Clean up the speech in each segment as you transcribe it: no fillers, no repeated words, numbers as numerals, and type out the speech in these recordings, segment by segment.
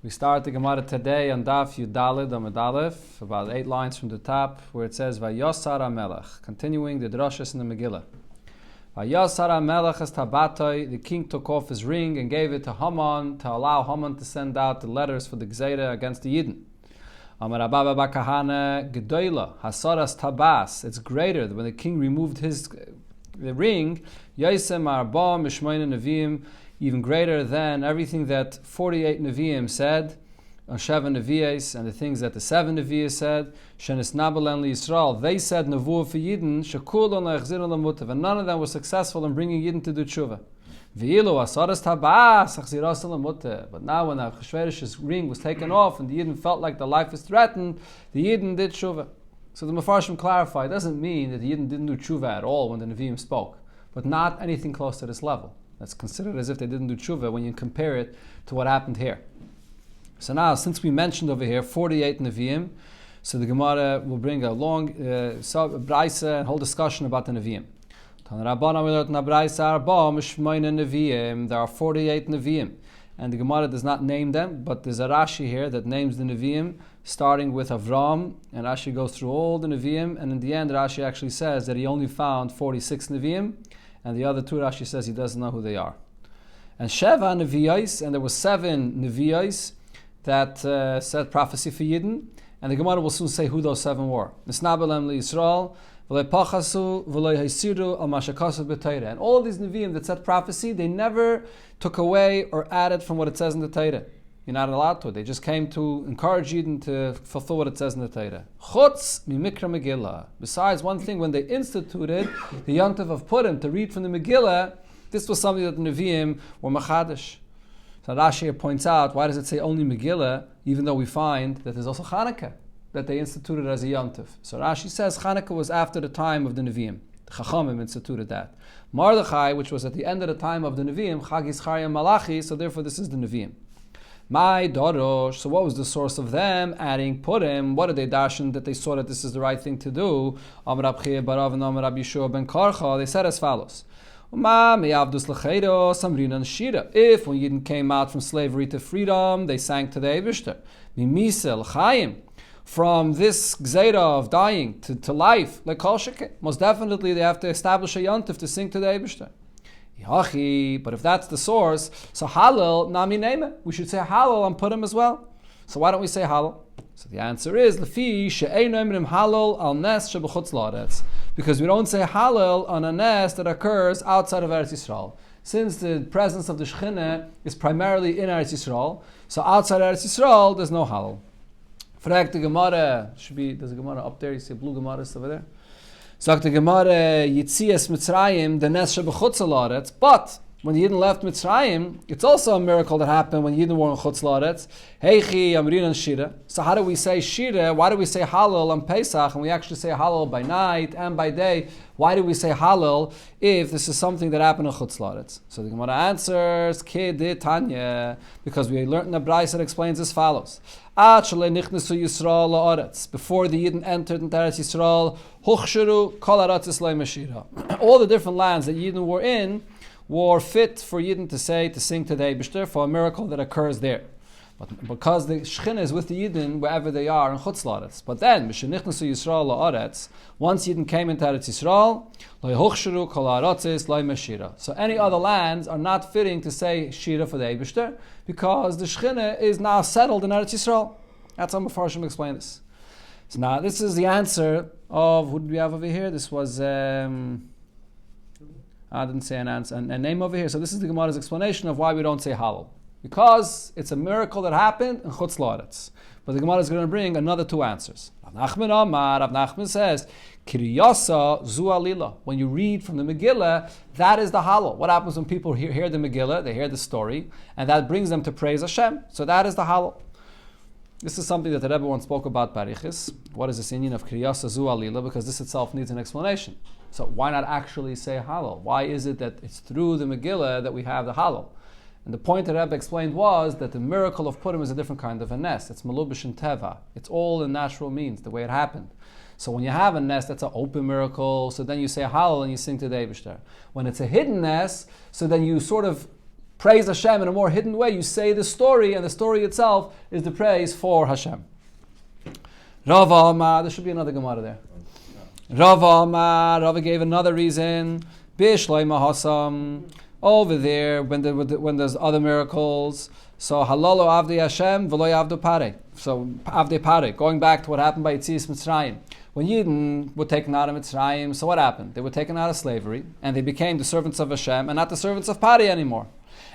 We start the Gemara today on Daf Yudalid Amud Aleph, about 8 lines from the top, where it says Vayosar HaMelech, continuing the drashas in the Megillah. Vayosar HaMelech es tabatoi, the king took off his ring and gave it to Haman to allow Haman to send out the letters for the Gzeira against the Yidden. Amar Abba Bakahana Gedoyla Hasaras Tabas. It's greater when the king removed the ring. Yosem Arba Mishmoina Neviim, even greater than everything that 48 Nevi'im said, Sheva Nevi'es, and the things that the 7 Nevi'es said, Shenis Nabelen Yisrael, they said Nevuah for Yidden, Shekulon Lechzir Lamutav, and none of them were successful in bringing Yidden to do tshuva. V'ilu Asaras Tabas, Achziras Lamutav. But now when the Achashverosh's ring was taken off and the Yidden felt like their life was threatened, the Yidden did tshuva. So the Mefarshim clarify, it doesn't mean that the Yidden didn't do tshuva at all when the Nevi'im spoke, but not anything close to this level. That's considered as if they didn't do tshuva when you compare it to what happened here. So now, since we mentioned over here 48 Nevi'im, so the Gemara will bring a long braisa and whole discussion about the Nevi'im. There are 48 Nevi'im, and the Gemara does not name them, but there's a Rashi here that names the Nevi'im, starting with Avram, and Rashi goes through all the Nevi'im, and in the end Rashi actually says that he only found 46 Nevi'im, and the other two Rashi says he doesn't know who they are. And Sheva Nevi'os, and there were 7 Nevi'os that said prophecy for Yidden, and the Gemara will soon say who those 7 were. Nisnabelem liYisrael, v'lei pachasu, v'lei haisiru al mashakasu b'Torah. And all of these Nevi'im that said prophecy, they never took away or added from what it says in the Torah. You're not allowed to. They just came to encourage Yidden to fulfill what it says in the Torah. Chutz mimikra Megillah. Besides one thing, when they instituted the Yontav of Purim to read from the Megillah, this was something that the Nevi'im were machadish. So Rashi points out, why does it say only Megillah, even though we find that there's also Chanukah that they instituted as a Yontav. So Rashi says Chanukah was after the time of the Nevi'im. The Chachamim instituted that. Mordechai, which was at the end of the time of the Nevi'im, Chag Yischariah Malachi, so therefore this is the Nevi'im. My Dorosh, so what was the source of them adding Purim? What did they darshan that they saw that this is the right thing to do? Amar Rab Chiya Barav and Amar Rab Yeshua ben Karcha, they said as follows. If when Yidden came out from slavery to freedom, they sang to the Eibishter. From this gzeira of dying to life, like Kol Shekeh, most definitely they have to establish a yontif to sing to the Eibishter. But if that's the source, so Halal nami neme. We should say Halal on Purim as well. So why don't we say Halal? So the answer is Lefi she'einu omrim Halal al nes shebechutz la'aretz, because we don't say Halal on a nes that occurs outside of Eretz Yisrael. Since the presence of the Shechina is primarily in Eretz Yisrael, so outside Eretz Yisrael there's no Halal. Frag the Gemara, there's a Gemara up there. You see a blue Gemara over there. Sagt the Gemara, Yitzias Mitzrayim, the Nes Shebechutz La'aretz. But when the Yidden left Mitzrayim, it's also a miracle that happened when Yidden were in Chutz La'aretz. Heichi Amrin and Shira. So how do we say Shira? Why do we say Halal on Pesach? And we actually say Halal by night and by day. Why do we say Halal if this is something that happened in Chutz La'aretz? So the Gemara answers, Ke de Tanya, because we learned in the Braisa that explains as follows. Before the Yidden entered into Eretz Yisrael, all the different lands that Yidden were in were fit for Yidden to sing to the Eibishter for a miracle that occurs there. But because the Shechina is with the Yidden wherever they are in Chutz La'aretz. But then, once Yidden came into Eretz Yisrael, so any other lands are not fitting to say Shira for the Eibishter, because the Shechina is now settled in Eretz Yisrael. That's how Mefarshim explain this. So now this is the answer of, who did we have over here? This was, I didn't say an answer, a name over here. So this is the Gemara's explanation of why we don't say Halal. Because it's a miracle that happened in Chutz La'aretz. But the Gemara is going to bring another 2 answers. Rav Nachman says, Kiriyasa zu alila. When you read from the Megillah, that is the Halal. What happens when people hear the Megillah, they hear the story, and that brings them to praise Hashem. So that is the Halal. This is something that the Rebbe once spoke about Barichis. What is this Indian of Kiriyasa zu alila? Because this itself needs an explanation. So why not actually say Halal? Why is it that it's through the Megillah that we have the Halal? And the point that Rebbe explained was that the miracle of Purim is a different kind of a nest. It's melubish and teva. It's all in natural means, the way it happened. So when you have a nest, that's an open miracle, so then you say Halal and you sing to the Eibishter. When it's a hidden nest, so then you sort of praise Hashem in a more hidden way. You say the story, and the story itself is the praise for Hashem. Rava Amar, there should be another Gemara there. Rava Amar, Rava gave another reason. Bishloima Hasam, over there when there's other miracles. So halalo avdei Hashem v'lo avdu pare. So avdei pare, going back to what happened by Yetzias Mitzrayim. When Yidden were taken out of Mitzrayim, so what happened? They were taken out of slavery, and they became the servants of Hashem, and not the servants of Pari anymore.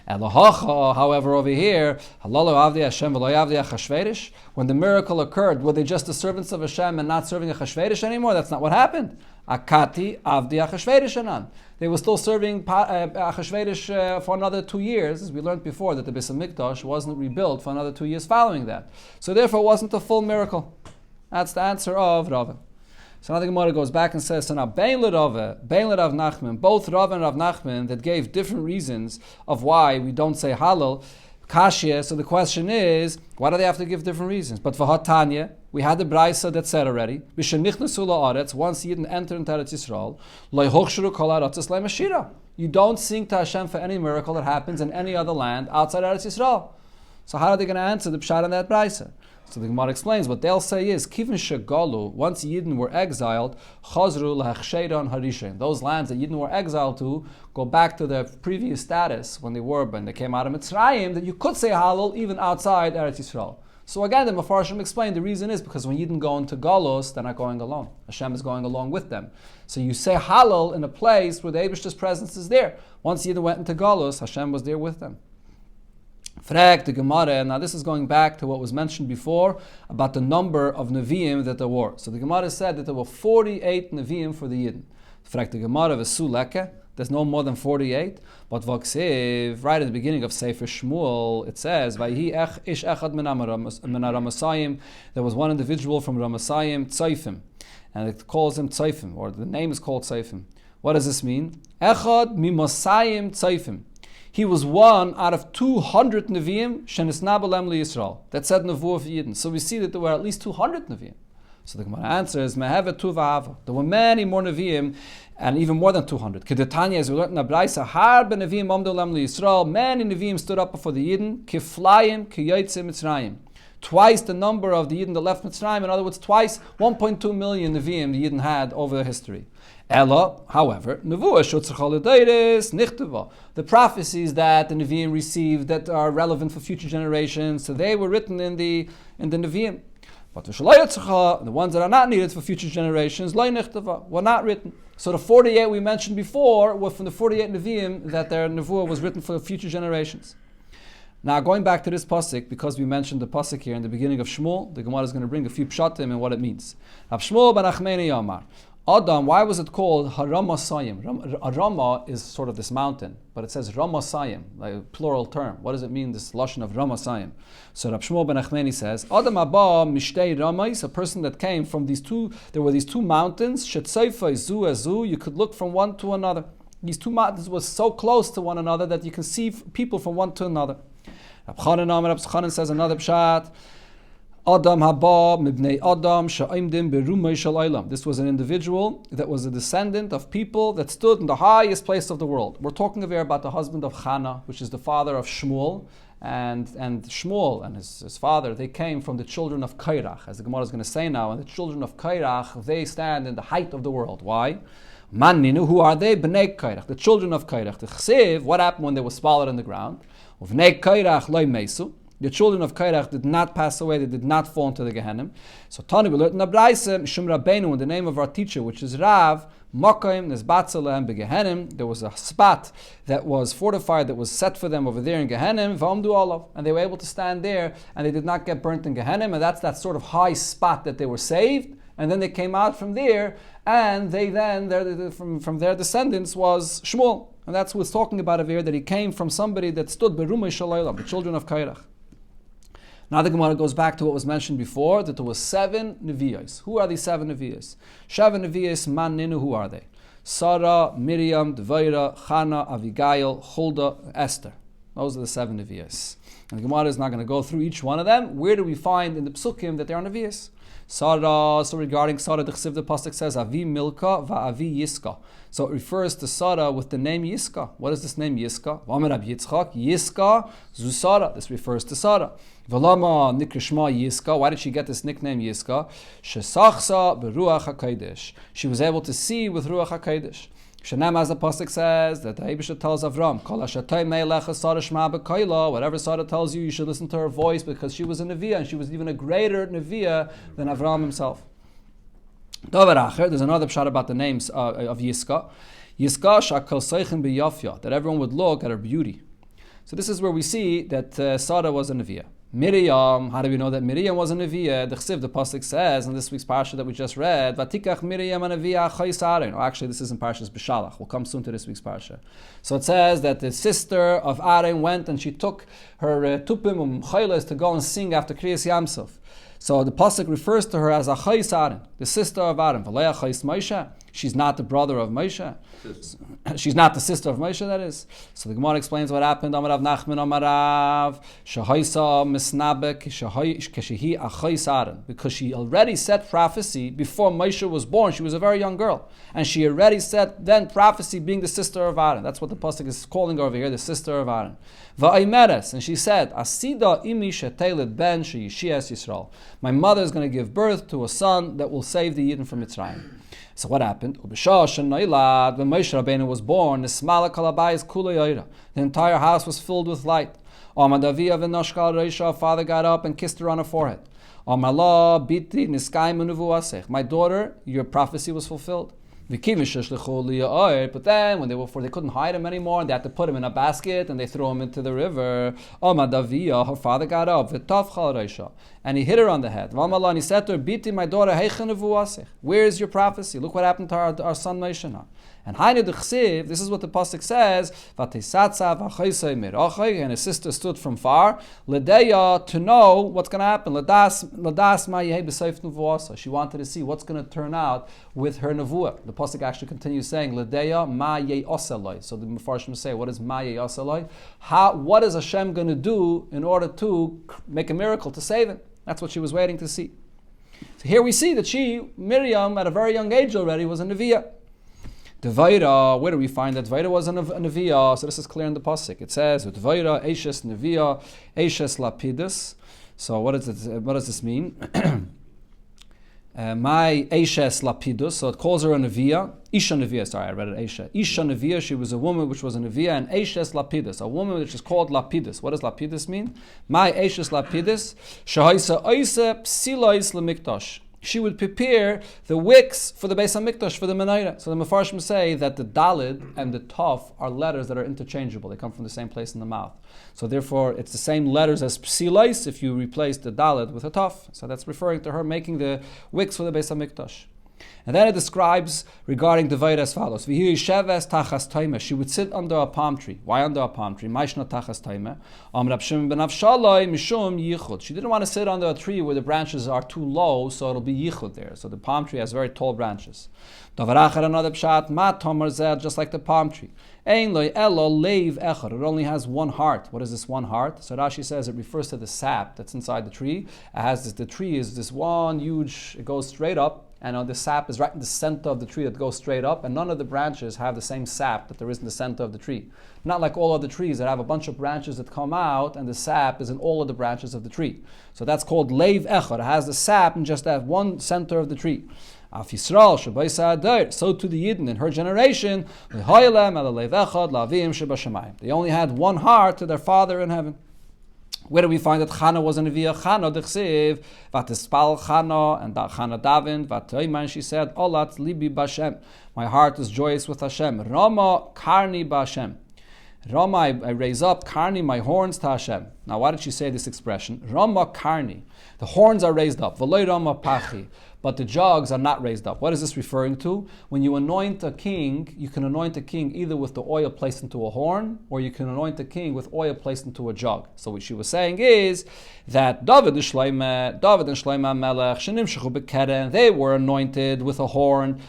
Elohacha, however, over here, halalo avdei Hashem v'lo avdei Achashverosh, when the miracle occurred, were they just the servants of Hashem and not serving Achashverosh anymore? That's not what happened. Akati avdei Achashverosh anan. They were still serving Achashverosh for another 2 years, as we learned before, that the Beis HaMikdash wasn't rebuilt for another 2 years following that. So therefore it wasn't a full miracle. That's the answer of Rava. So now the Gemara goes back and says, so now Bein LeRava, Bein LeRav Nachman, both Rava and Rav Nachman that gave different reasons of why we don't say Hallel, Kashya, so the question is, why do they have to give different reasons? But for Hatanya, we had the Braisa that said already, once Yidden enter into Eretz Yisrael, you don't sing to Hashem for any miracle that happens in any other land outside Eretz Yisrael. So how are they going to answer the Pshat on that Braisa? So the Gemara explains, what they'll say is, Kivin Shagalu, once Yidden were exiled, Chazru Lahachsheiron Harishain. Those lands that Yidden were exiled to go back to their previous status when they came out of Mitzrayim, that you could say Hallel even outside Eretz Yisrael. So again, the Mefarshim explained the reason is because when Yidden go into Galus, they're not going alone. Hashem is going along with them. So you say Hallel in a place where the Eibishter's presence is there. Once Yidden went into Galus, Hashem was there with them. Frag the Gemara, now this is going back to what was mentioned before about the number of Nevi'im that there were. So the Gemara said that there were 48 Nevi'im for the Yidden. Frag the Gemara v'su leke, there's no more than 48. But v'ksiv, right at the beginning of Sefer Shmuel, it says, Vayhi ish echad min Ramasayim, there was one individual from Ramasayim, Tzaifim, and it calls him Tzaifim, or the name is called Tzaifim. What does this mean? Echad mimasayim Tzaifim. He was one out of 200 Nevi'im shenisna b'lem liYisrael that said Nevuah for Yidden. So we see that there were at least 200 Nevi'im. So the Gemara answers, Mehevet tu v'hava. There were many more Nevi'im, and even more than 200. Kedetanya, as we learned in the Braisa, har b'Nevi'im omdu lem liYisrael. Many Nevi'im stood up before the Yidden, kiflayim kiyotzei Mitzrayim. Twice the number of the Yidden that left Mitzrayim. In other words, twice 1.2 million Nevi'im the Yidden had over the history. Ella, however, the prophecies that the Nevi'im received that are relevant for future generations, so they were written in the Nevi'im. But the ones that are not needed for future generations, were not written. So the 48 we mentioned before were from the 48 Nevi'im that their Nevuah was written for future generations. Now, going back to this pasuk, because we mentioned the pasuk here in the beginning of Shmuel, the Gemara is going to bring a few pshatim and what it means. Shmuel ben Achmeni Yamar. Adam, why was it called Haramasayim? Rama is sort of this mountain, but it says Ramasayim, like a plural term. What does it mean, this lashon of Ramasayim? So Rab Shmuel ben Achmeni says, Adam Abba Mishtei Ramais, a person that came from these two, there were these two mountains, Shetzayfai Zu Azu, you could look from one to another. These two mountains were so close to one another that you can see people from one to another. Rab Chanan says another pshat, Adam haba mibnei Adam sha'imdim berumay shalaylam. This was an individual that was a descendant of people that stood in the highest place of the world. We're talking here about the husband of Chana, which is the father of Shmuel, and Shmuel and his father, they came from the children of Kairach, as the Gemara is going to say now. And the children of Kairach, they stand in the height of the world. Why? Manninu, who are they? Bnei Kairach, the children of Kairach. The Chsiv, what happened when they were swallowed in the ground? Bnei Kairach loy meisu. The children of Kairach did not pass away, they did not fall into the Gehennim. So Tani we learned in the Braisa, Mishum Rabbeinu, in the name of our teacher, which is Rav, Makayim, Nesbatzalem, Begehennim, there was a spot that was fortified, that was set for them over there in Gehennim, V'amdu Olav, and they were able to stand there, and they did not get burnt in Gehennim, and that's that sort of high spot that they were saved, and then they came out from there, and they then, from their descendants was Shmuel, and that's what's talking about over here, that he came from somebody that stood Berumay Shalaylam, the children of Kairach. Now the Gemara goes back to what was mentioned before, that there were 7 Nevi'os. Who are these 7 Nevi'os? 7 Nevi'os, man ninu, who are they? Sarah, Miriam, Devaira, Chana, Avigail, Huldah, Esther. Those are the 7 Nevi'as. And the Gemara is not going to go through each one of them. Where do we find in the Psukim that they are Nevi'as? Sarah, so regarding Sarah, the pasuk says, Avi Milka va'avi Yiska. So it refers to Sarah with the name Yiska. What is this name Yiska? V'amar Rabbi Yitzchak, Yiska zu Sarah. This refers to Sarah. V'lama nikrishma Yiska. Why did she get this nickname Yiska? Shesachsa beruach HaKodesh. She was able to see with Ruach HaKodesh. Shanam, as the pasuk says, that the Eibusha tells Avram, whatever Sarah tells you, you should listen to her voice, because she was a Nevi'ah, and she was even a greater Nevi'ah than Avram himself. There's another pshat about the names of Yiska. Yiska shakal seichin b'yafya, that everyone would look at her beauty. So this is where we see that Sarah was a Nevi'ah. Miriam, how do we know that Miriam was a Nevi'ah? The pasuk says in this week's parsha that we just read, Vatikach Miriam a Nevi'ah chayis Aaron. Actually, this is in Parshas B'Shalach. We'll come soon to this week's parsha. So it says that the sister of Aaron went and she took her tupim chayles to go and sing after Kriyas Yamsuf. So the pasuk refers to her as a chayis Aaron, the sister of Aaron. V'leya chayis Moshe. She's not the brother of Moshe. She's not the sister of Moshe, that is. So the Gemara explains what happened. Amar Rav Nachman Amar Rav Shahaisa misnabek keshehi achayis Aaron, because she already said prophecy before Moshe was born. She was a very young girl, and she already said then prophecy being the sister of Aaron. That's what the pasuk is calling over here, the sister of Aaron. Va'aymeres, and she said, Asida imi shetelet ben sheyishias Yisrael. My mother is going to give birth to a son that will save the Yidden from Mitzrayim. So what happened? When Moshe Rabbeinu was born, the entire house was filled with light. Father got up and kissed her on her forehead. My daughter, your prophecy was fulfilled. But then when they couldn't hide him anymore, they had to put him in a basket and they threw him into the river. Her father got up and he hit her on the head. And he said to her, Biti, my daughter, where is your prophecy? Look what happened to our son Moshe. And this is what the pasuk says, and his sister stood from far, to know what's going to happen. She wanted to see what's going to turn out with her nevuah. The pasuk actually continues saying, so the Mefarshim say, what is ma ye'osaloi? What is Hashem going to do in order to make a miracle to save him? That's what she was waiting to see. So here we see that Miriam, at a very young age already, was a neviah. Dvaira, where do we find that Dvaira was a Nevi'ah? So this is clear in the pasuk. It says, Dvaira, Eishes Nevi'ah, Eishes Lapidus. So what does this mean? My Eishes Lapidus. So it calls her a Nevi'ah. Isha Nevi'ah, sorry, I read it Eisha. Isha Nevi'ah, she was a woman which was a Nevi'ah, and Eishes Lapidus, a woman which is called Lapidus. What does Lapidus mean? My Eishes Lapidus, Shahaisa Oise Psilois Lemikdash. She would prepare the wicks for the Beis HaMikdash, for the Menorah. So the Mefarshim say that the Dalid and the Tov are letters that are interchangeable. They come from the same place in the mouth. So therefore, it's the same letters as Psilais if you replace the Dalid with a Tov. So that's referring to her making the wicks for the Beis HaMikdash. And then it describes regarding the Vayra as follows. She would sit under a palm tree. Why under a palm tree? She didn't want to sit under a tree where the branches are too low, so it'll be yichud there. So the palm tree has very tall branches. Another pshat, just like the palm tree. It only has one heart. What is this one heart? So Rashi says it refers to the sap that's inside the tree. The tree is this one huge, it goes straight up, and the sap is right in the center of the tree that goes straight up, and none of the branches have the same sap that there is in the center of the tree. Not like all other trees that have a bunch of branches that come out, and the sap is in all of the branches of the tree. So that's called leiv echad. It has the sap in just that one center of the tree. So to the Yidden in her generation, they only had one heart to their Father in heaven. Where do we find that Chana was a Nevi'ah? Chana dechsev, vatispal Chana, and Chana davened, vatoyman, she said, Olat libi b'Hashem. My heart is joyous with Hashem. Rama karni b'Hashem. Rama, I raise up, karni, my horns to Hashem. Now why did she say this expression? Rama karni. The horns are raised up. V'loy Rama pachi. But the jugs are not raised up. What is this referring to? When you anoint a king, you can anoint a king either with the oil placed into a horn, or you can anoint a king with oil placed into a jug. So what she was saying is that David and Shlomo Melech, they were anointed with a horn,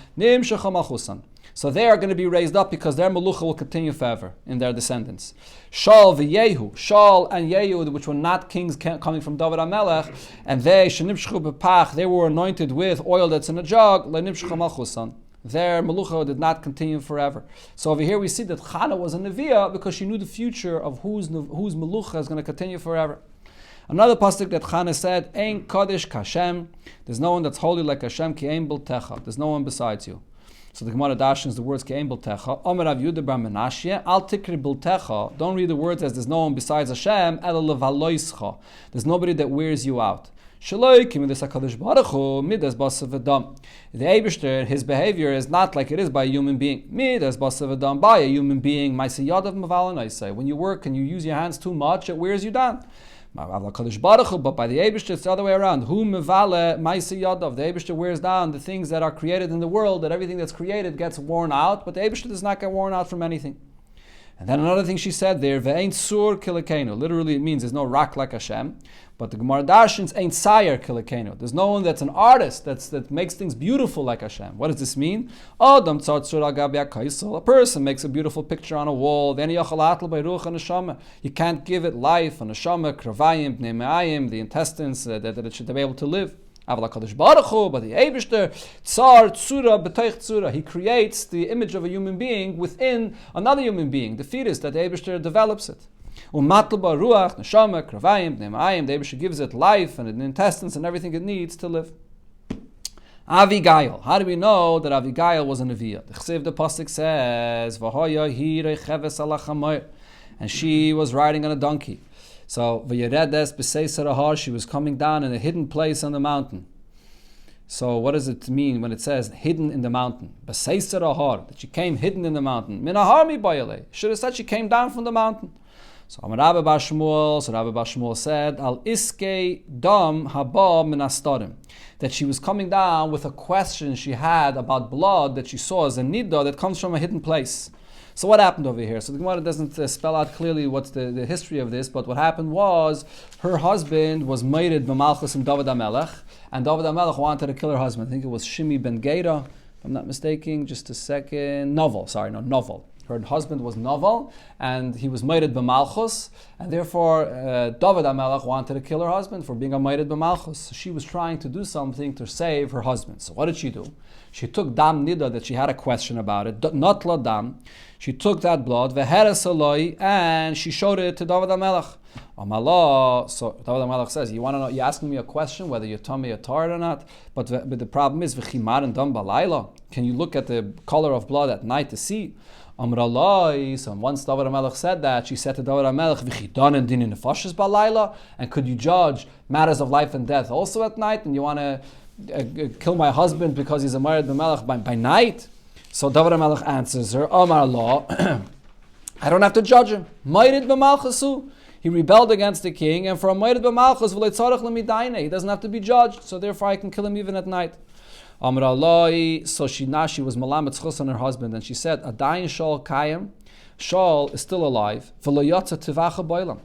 So they are going to be raised up because their melucha will continue forever in their descendants. Shaul v'Yehu, Shaul and Yehu, which were not kings coming from David HaMelech, and they shenibshchu b'pach, they were anointed with oil that's in a jug, lenibshchu malchusan. Their melucha did not continue forever. So over here we see that Chana was a neviah because she knew the future of whose melucha is going to continue forever. Another pasuk that Chana said, Ein Kodesh Kashem, there's no one that's holy like Hashem, ki ein biltecha, there's no one besides you. So the Gemara dashens the words ki ein biltecha, Omer Rav Yehuda bar Menashe, al tikri biltecha, don't read the words as there's no one besides Hashem, ela levaloischa, there's nobody that wears you out. Shaloi ki midas HaKadosh Baruch Hu, midas basav v'dam. The Eibishter, his behavior is not like it is by a human being. Midas basav v'dam, by a human being, ma'aseh yadav mevalan, I say. When you work and you use your hands too much, it wears you down. But by the Eibishter, it's the other way around. Hu mevale ma'aseh yadav. The Eibishter wears down the things that are created in the world, that everything that's created gets worn out, but the Eibishter does not get worn out from anything. And then another thing she said there, ve'ein sur kilekenu. Literally it means there's no rock like Hashem. But the Gemara Darshans ain't sayer kilekenu. There's no one that's an artist that makes things beautiful like Hashem. What does this mean? Adam tzartzur al gabi hakaisel. A person makes a beautiful picture on a wall. Then you can't give it life, a neshama, kravayim, bnei me'ayim, the intestines that it should be able to live. But the Eibishter, tsar tzura b'toich tzura, he creates the image of a human being within another human being, the fetus that the Eibishter develops it. Umatl ruach, neshama, kravayim, bnei me'ayim, the Eibishter gives it life and the intestines and everything it needs to live. Avigail. How do we know that Avigail was a neviah? The pasuk says, "V'hoya hi recheves ala chamoir," and she was riding on a donkey. So v'yeredes b'seisar ahar, she was coming down in a hidden place on the mountain. So what does it mean when it says hidden in the mountain? B'seisar ahar, that she came hidden in the mountain. Min ahar mi bayale. Should have said she came down from the mountain. So Rabbi Bar Shmuel said, Al iske dam haba min astarim, that she was coming down with a question she had about blood that she saw as a niddah that comes from a hidden place. So what happened over here? So the Gemara doesn't spell out clearly what's the history of this, but what happened was her husband was mated b'malchus and David HaMelech, and David HaMelech wanted to kill her husband. I think it was Shimi ben Gera, if I'm not mistaken. Just a second. Novel. Her husband was Novel, and he was mated b'malchus, and therefore David HaMelech wanted to kill her husband for being a mated b'malchus. So she was trying to do something to save her husband. So what did she do? She took dam nida that she had a question about it, not la dam. She took that blood, veheres aloi, and she showed it to David HaMelech. So David HaMelech says, you want to know? You're asking me a question whether your tummy is tired or not. But the problem is, v'chimar and dam balayla. Can you look at the color of blood at night to see? Amralai. So once David HaMelech said that, she said to David HaMelech, v'chidan and dinin nefashis balayla. And could you judge matters of life and death also at night? And you want to kill my husband because he's a married b'melech by night? So David HaMelech answers her, Amar Allah, I don't have to judge him. Married b'malchusu. He rebelled against the king, and for a married b'malchus, he doesn't have to be judged, so therefore I can kill him even at night. Amar Allah, so she was malamet chus on her husband, and she said, Adayin Shaul Kayim, Shaul is still alive,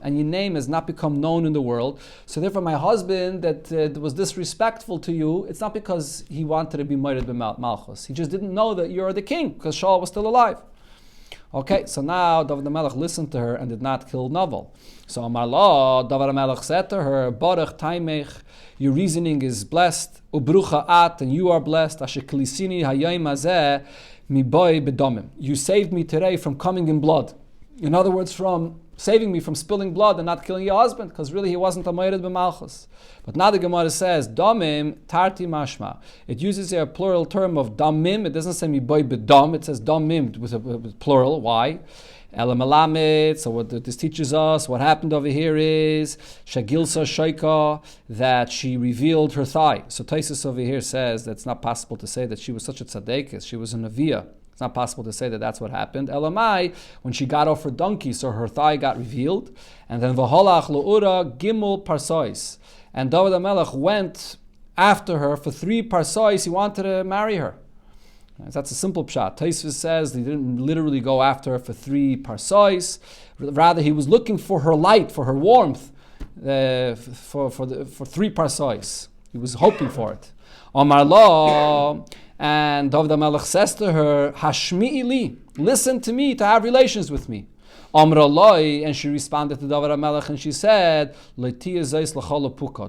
and your name has not become known in the world. So therefore my husband that was disrespectful to you, it's not because he wanted to be married by Malchus. He just didn't know that you're the king, because Shaul was still alive. Okay, so now David HaMelech listened to her and did not kill Novel. So Amar Allah, David HaMelech said to her, Baruch Taimech, your reasoning is blessed, Ubrucha At, and you are blessed, Asher Klisini Hayayim Hazeh, you saved me today from coming in blood. In other words, from saving me from spilling blood and not killing your husband, because really he wasn't a Moired b'malchus. But now the Gemara says, Damim tarti mashma. It uses a plural term of damim. It doesn't say mi boy b'dam. It says damim with plural. Why? Elamelamed. So what this teaches us, what happened over here is Shagilsa Shaika, that she revealed her thigh. So Taisus over here says that it's not possible to say that she was such a tzaddikus. She was a neviah. It's not possible to say that that's what happened. Elamai, when she got off her donkey, so her thigh got revealed. And then V'holach L'ura Gimel Parsois. And David HaMelech went after her for 3 parsois. He wanted to marry her. That's a simple pshat. Taisvis says he didn't literally go after her for 3 parsois. Rather, he was looking for her light, for her warmth, for 3 parsois. He was hoping for it. Omar Lo, And David HaMelech says to her, Hashmi'i li, listen to me, to have relations with me. Amra loi, and she responded to David HaMelech and she said,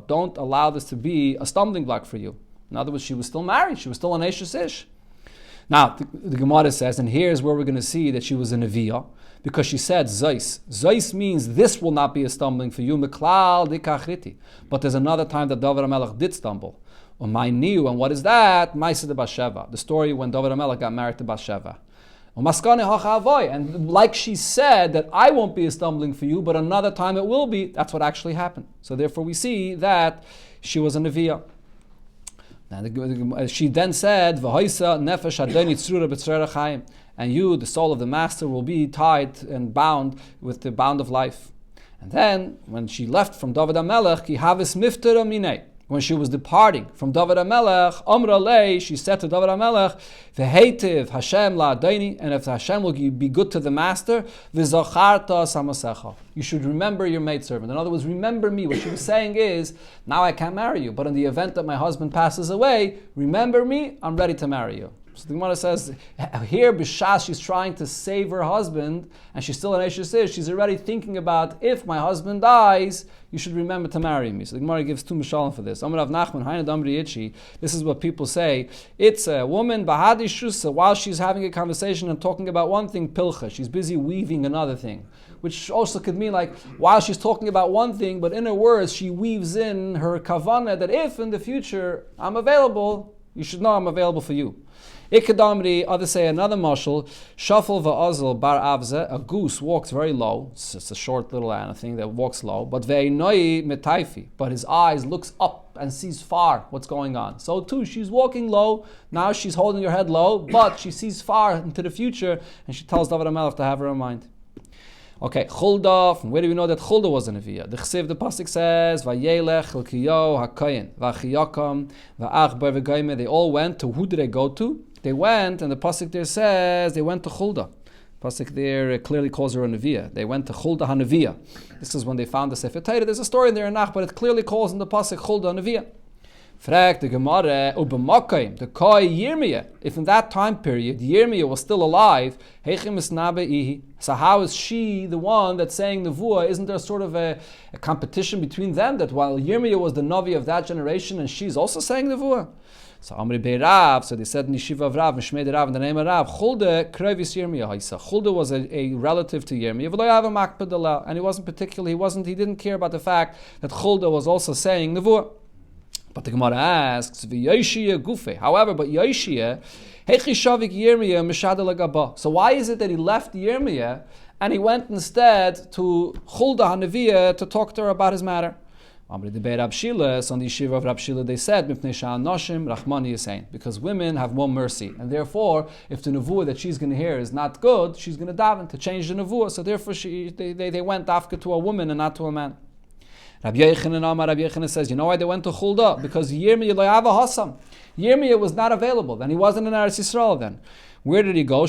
don't allow this to be a stumbling block for you. In other words, she was still married, she was still an Eshes Ish. Now, the Gemara says, and here's where we're going to see that she was a Neviah, because she said Zeis. Zeis means this will not be a stumbling for you. Meklal dikachriti. But there's another time that David HaMelech did stumble. And what is that? Maisa de Bathsheba. The story when David HaMelech got married to Bathsheba. And like she said, that I won't be a stumbling for you, but another time it will be. That's what actually happened. So therefore we see that she was a Neviah. Now she then said, and you, the soul of the master, will be tied and bound with the bound of life. And then, when she left from David HaMelech, when she was departing from David HaMelech, Amra lei, she said to David HaMelech, V'heitiv Hashem la'adaini, and if Hashem will be good to the master, v'zacharta samasecha, you should remember your maidservant. In other words, remember me. What she was saying is, now I can't marry you, but in the event that my husband passes away, remember me, I'm ready to marry you. So the Gemara says, here B'shas, she's trying to save her husband, and she's still an Eshes Ish. She's already thinking about, if my husband dies, you should remember to marry me. So the Gemara gives two mishalim for this. Amar Rav Nachman, Haina Damri Itchi. This is what people say. It's a woman, Bahadi Shusa, while she's having a conversation and talking about one thing, Pilcha, she's busy weaving another thing. Which also could mean like, while she's talking about one thing, but in her words, she weaves in her kavanah that if in the future I'm available, you should know I'm available for you. Ikadamri, others say another mashal, Shafal va'azal bar avze, a goose walks very low. It's a short little thing that walks low. But ve'inoi metaifi, but his eyes looks up and sees far what's going on. So too, she's walking low. Now she's holding her head low, but she sees far into the future, and she tells David HaMelech to have her in mind. Okay, Chulda, from where do we know that Chulda was a Neviah? The Chsiv, the Pasuk says, Vayelech, Hilkiyo, HaKayin, Vachiyakam, Va'achbar, V'gaime. They all went to, who did they go to? They went, and the Pasuk there says, they went to Chulda. Pasuk there clearly calls her a Neviah. They went to Chulda HaNeviah. This is when they found the Sefer Torah. There's a story in there in Nach, but it clearly calls in the Pasuk Chulda HaNeviah. Frag the Gemara, Ubemakayim, the Koi Yirmiyah. If in that time period Yirmiyah was still alive, so how is she the one that's saying Nevuah? Isn't there sort of a competition between them, that while Yirmiyah was the Navi of that generation and she's also saying Nevuah? So Amri Beirav, so they said Nishiva of Rav, Mishmei Rav, in the name of Rav, Chulda Krevis Yirmiyah Haisa. Chulda was a relative to Yirmiyah, and he didn't care about the fact that Chulda was also saying Nevuah. But the Gemara asks, however, but Yoshia, so why is it that he left Yirmiyah and he went instead to Chulda HaNeviah to talk to her about his matter? On the Yeshiva of Rab Shila, they said, because women have more mercy, and therefore, if the Nevuah that she's going to hear is not good, she's going to daven to change the Nevuah. So therefore, they went after to a woman and not to a man. Rabbi Yochanan says, you know why they went to Chulda? Because Yirmiyah was not available. Then he wasn't in Eretz Yisrael then. Where did he go? In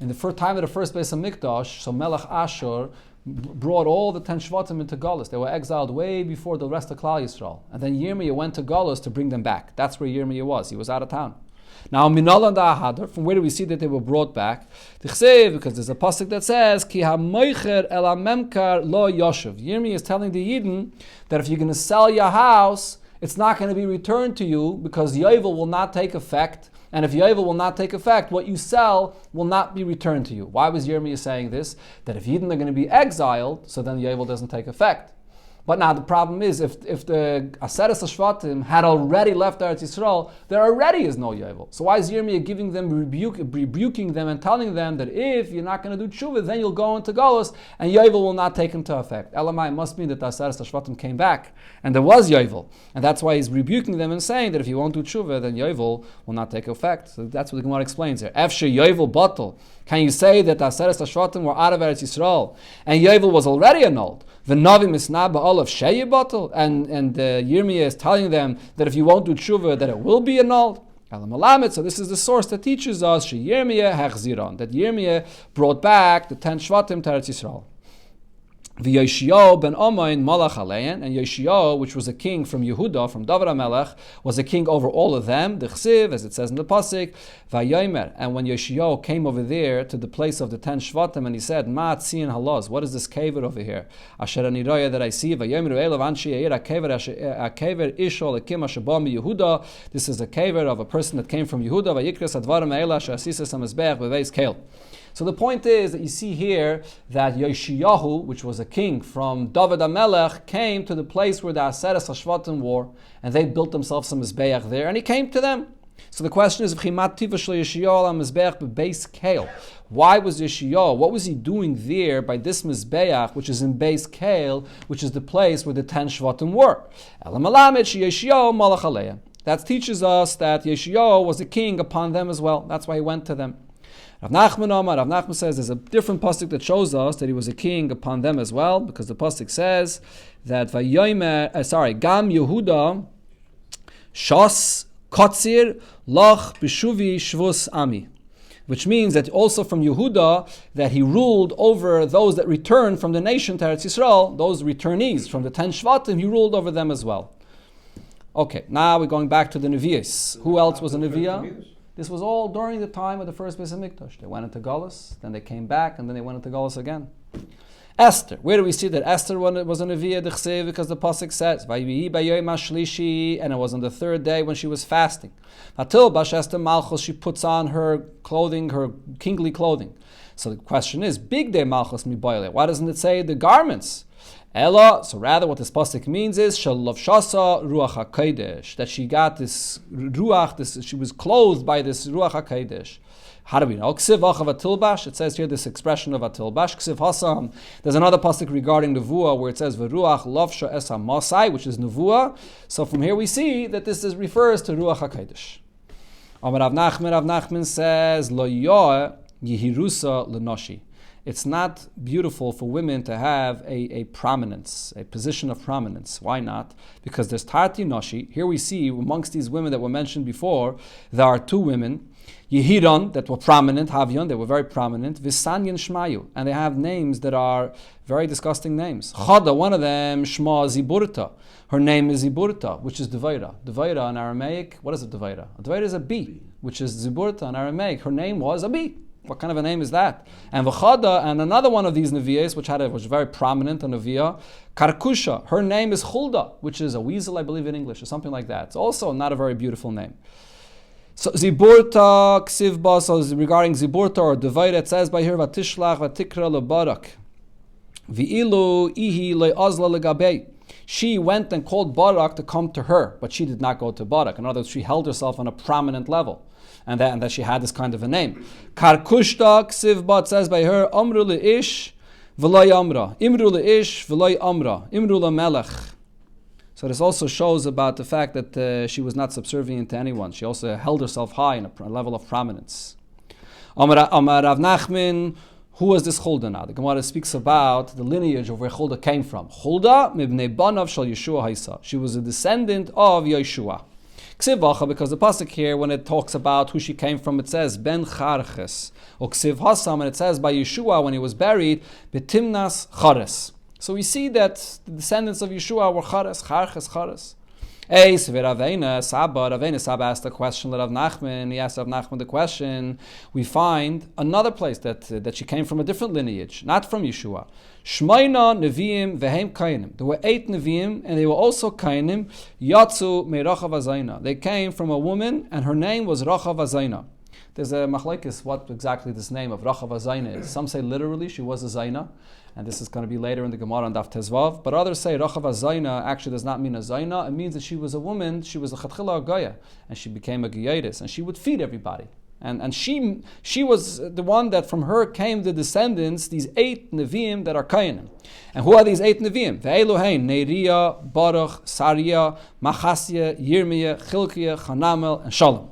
the first time of the first Beis HaMikdash, so Melech Ashur brought all the 10 Shvatim into Galus. They were exiled way before the rest of Klal Yisrael. And then Yirmiyah went to Galus to bring them back. That's where Yirmiyah was. He was out of town. Now, Minal and Ahadar, from where do we see that they were brought back? Because there's a pasuk that says, Ki ha-moicher el ha-memkar lo yoshev. Yirmiyah is telling the Yidden that if you're going to sell your house, it's not going to be returned to you because Yovel will not take effect. And if Yovel will not take effect, what you sell will not be returned to you. Why was Yirmiyah saying this? That if Yidden are going to be exiled, so then Yovel doesn't take effect. But now the problem is, if the Aseres HaShvatim had already left Eretz Yisrael, there already is no Yovel. So why is Yirmiyah giving them, rebuking them and telling them that if you're not going to do tshuva, then you'll go into Golus and Yovel will not take into effect? Elamai must mean that the Aseres HaShvatim came back and there was Yovel. And that's why he's rebuking them and saying that if you won't do tshuva, then Yovel will not take effect. So that's what the Gemara explains here. Efshe Yovel batal. Can you say that the Aseres HaShvatim were out of Eretz Yisrael and Yovel was already annulled? The Navi misnah ba'olav sheye batal, and Yirmiyah is telling them that if you won't do tshuva, that it will be annulled. So this is the source that teaches us Yirmiyah hechziron, that Yirmiyah brought back the 10 Shvatim to Eretz Yisrael. V'Yoshio ben Omain malach alein, and Yoshio, which was a king from Yehuda, from David HaMelech, was a king over all of them. The Chsiv, as it says in the pasuk, Vayomer. And when Yoshio came over there to the place of the 10 Shvatim, and he said, Ma tzin halos, what is this kever over here? Asher ani roya that I see. Vayomer elav anshi yair kever ishol ekim ashabam Yehuda. This is a kever of a person that came from Yehuda. Vayikras advarim eila shasisas hamizbeach beveis kel. So the point is that you see here that Yoshiyahu, which was a king from David HaMelech, came to the place where the Aseres HaShvatim were, and they built themselves some Mizbeach there, and he came to them. So the question is, why was Yoshiyahu, what was he doing there by this Mizbeach, which is in Beis Kale, which is the place where the 10 Shvatim were? That teaches us that Yoshiyahu was a king upon them as well. That's why he went to them. Rav Nachman says there's a different pasuk that shows us that he was a king upon them as well, because the pasuk says that Gam Yehuda Shas Kotzir Lach Bishuvi Shvus Ami, which means that also from Yehuda that he ruled over those that returned from the nation to Eretz Yisrael, those returnees from the 10 Shvatim, he ruled over them as well. Okay, now we're going back to the Nevi'is. Who else was a Nevi'ah? This was all during the time of the first Beis HaMikdash. They went into Galus, then they came back, and then they went into Galus again. Esther. Where do we see that Esther was a Nevi'ah d'chsev? Because the pasuk says, "Vayihi b'yoyim hashlishi," and it was on the third day when she was fasting. Vatilbash Esther Malchus, she puts on her clothing, her kingly clothing. So the question is, Big Day Malchus miboyle. Why doesn't it say the garments? Ella, so rather what this pasuk means is Shalavshasa Ruach HaKodesh, that she got this Ruach, she was clothed by this Ruach HaKodesh. How do we know? Ksiv Achav Atilbash, it says here this expression of Atilbash. Ksiv Hasam, there's another pasuk regarding Nevuah where it says Veruach Lavsha Esa Masai, which is Nevuah. So from here we see that this refers to Ruach HaKodesh. Rav Nachman says Lo Yoeh Yehirusa Lenoshi. It's not beautiful for women to have a prominence, a position of prominence. Why not? Because there's Tarti Noshi. Here we see amongst these women that were mentioned before, there are two women, Yehiron, that were prominent, Havyon, they were very prominent, Visanyan Shmayu, and they have names that are very disgusting names. Chada, one of them, Shma Ziburta. Her name is Ziburta, which is Devaira. Devaira in Aramaic, what is a Devaira? A Devaira is a bee, which is Ziburta in Aramaic. Her name was a bee. What kind of a name is that? And V'chada, and another one of these Nevi'as, which was very prominent, a Nevi'ah, Karkusha, her name is Hulda, which is a weasel, I believe in English, or something like that. It's also not a very beautiful name. So Ziburta, Ksivba, so regarding Ziburta or Devaira, it says by here, Vatishlach, Vatikra lebarak. V'ilu ihi le'azla legabei. She went and called Barak to come to her, but she did not go to Barak. In other words, she held herself on a prominent level. And that she had this kind of a name. Karkushta Ksivbat says by her, Amru le'ish v'loi amra. Imru le'ish v'loi amra. Imru le'melech. So this also shows about the fact that she was not subservient to anyone. She also held herself high in a level of prominence. Amar Rav Nachman, who was this Hulda now? The Gemara speaks about the lineage of where Hulda came from. Hulda mibnei banav shal Yeshua haisa. She was a descendant of Yeshua. Because the pasuk here, when it talks about who she came from, it says Ben Charches, or Ksiv Hasam, and it says by Yeshua when he was buried, Betimnas Chares. So we see that the descendants of Yeshua were Chares, Chares. Ravena Saba asked the question. Rav Nachman, he asked Rav Nachman the question. We find another place that she came from a different lineage, not from Yeshua. Shmaina Nevi'im vehem Kainim. There were 8 Nevi'im, and they were also Kainim. Yatsu me Rachav Azayna. They came from a woman, and her name was Rachav Azayna. There's a machlekes what exactly this name of Rachav Azayna is. Some say literally she was a Zayna, and this is going to be later in the Gemara on Daf Tezvav. But others say Rachav Azayna actually does not mean a Zayna. It means that she was a woman, she was a Chatchila Agaya, and she became a Giyadis, and she would feed everybody. And she was the one that from her came the descendants, these 8 Nevi'im that are Kainim. And who are these 8 Nevi'im? Ve'elohein, Neiriah, Baruch, Sariah, Machasya, Yirmiyah, Chilkiah, Chanamel, and Shalom.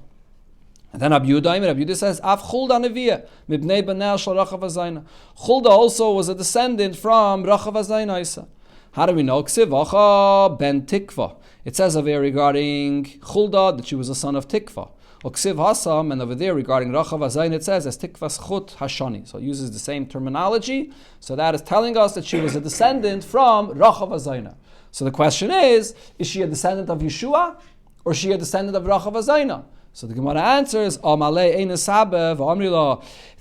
And then Rabbi Yehuda says, Av Chulda Nevi'ah, Mibnei Banel Shal Rachav Azayna. Chulda also was a descendant from Rachav Azayna Isa. How do we know? Ksivacha ben Tikva. It says over here regarding Chulda that she was a son of Tikva. Oksiv Hasam, and over there regarding Rachav Azayin it says as Tikvas Chut Hashani. So it uses the same terminology. So that is telling us that she was a descendant from Rachav Azayna. So the question is she a descendant of Yeshua or is she a descendant of Rachav Azayna? So the Gemara answers,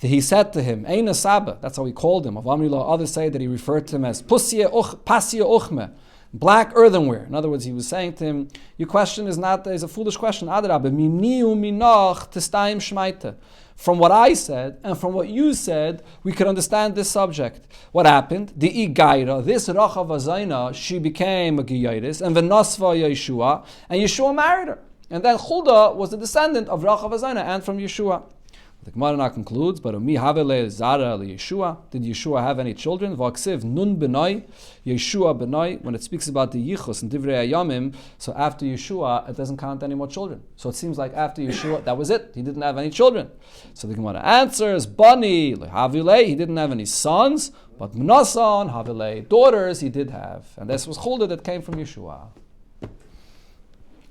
he said to him, Eina Saba, that's how he called him. Of Amrila, others say that he referred to him as Pasia Uchme, black earthenware. In other words, he was saying to him, your question is a foolish question. From what I said and from what you said, we could understand this subject. What happened? The Igaira, this Rachav Azayna, she became a Giyaitis, and Venasva Yeshua, and Yeshua married her. And then Chulda was the descendant of Rachav Azayna and from Yeshua. The Gemara now concludes, but Mi Havele Zara Yeshua. Did Yeshua have any children? Vaksiv Nun Benai, Yeshua Benai. When it speaks about the Yichus and Divrei Ayamim, so after Yeshua, it doesn't count any more children. So it seems like after Yeshua, that was it. He didn't have any children. So the Gemara answers, Bani Havile, he didn't have any sons, but Mnasan Havile, daughters he did have. And this was Chulda that came from Yeshua.